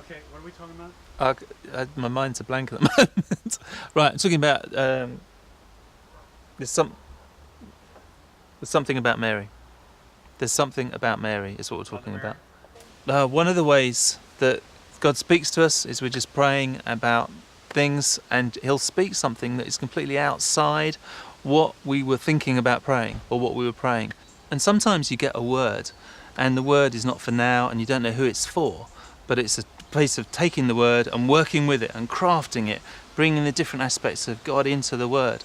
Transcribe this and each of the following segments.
Okay, what are we talking about? My mind's a blank at the moment. Right, I'm talking about there's some there's something about Mary. There's something about Mary is what we're talking about. One of the ways that God speaks to us is we're just praying about things, and He'll speak something that is completely outside what we were thinking about praying or what we were praying. And sometimes you get a word, and the word is not for now, and you don't know who it's for, but it's a place of taking the word and working with it and crafting it, bringing the different aspects of God into the word.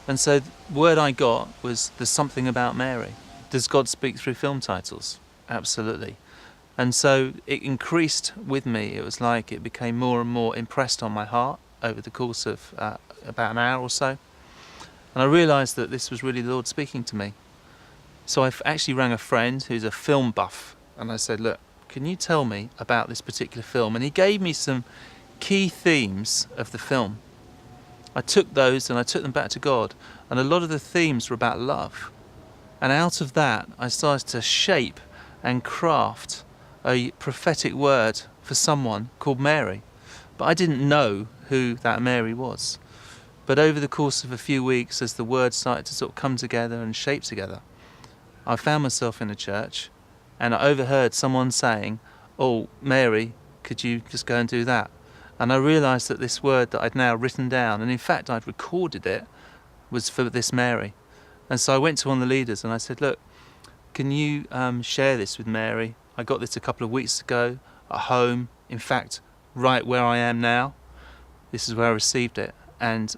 And so the word I got was, there's something about Mary. Does God speak through film titles? Absolutely. And so it increased with me. It was like it became more and more impressed on my heart over the course of about an hour or so. And I realised that this was really the Lord speaking to me. So I actually rang a friend who's a film buff, and I said, look, can you tell me about this particular film? And he gave me some key themes of the film. I took those and I took them back to God, and a lot of the themes were about love. And out of that, I started to shape and craft a prophetic word for someone called Mary. But I didn't know who that Mary was. But over the course of a few weeks, as the words started to sort of come together and shape together, I found myself in a church, and I overheard someone saying, oh, Mary, could you just go and do that? And I realised that this word that I'd now written down, and in fact I'd recorded it, was for this Mary. And so I went to one of the leaders and I said, look, can you share this with Mary? I got this a couple of weeks ago at home. In fact, right where I am now, this is where I received it. And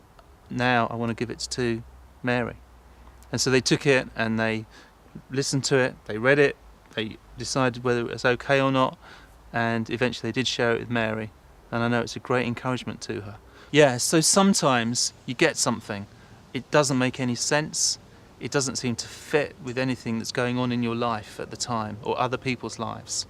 now I want to give it to Mary. And so they took it and they listened to it, they read it, they decided whether it was okay or not, and eventually they did share it with Mary. And I know it's a great encouragement to her. Yeah, so sometimes you get something, it doesn't make any sense, it doesn't seem to fit with anything that's going on in your life at the time or other people's lives.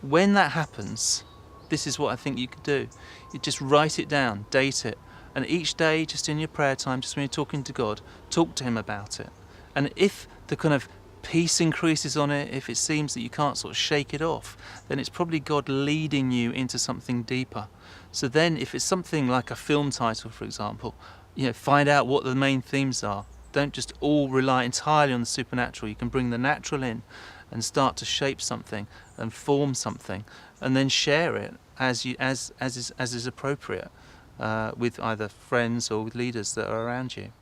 When that happens, this is what I think you could do. You just write it down, date it, and each day, just in your prayer time, just when you're talking to God, talk to Him about it. And if the kind of peace increases on it, if it seems that you can't sort of shake it off, then it's probably God leading you into something deeper. So then if it's something like a film title, for example, find out what the main themes are. Don't just all rely entirely on the supernatural. You can bring the natural in and start to shape something and form something, and then share it as is appropriate with either friends or with leaders that are around you.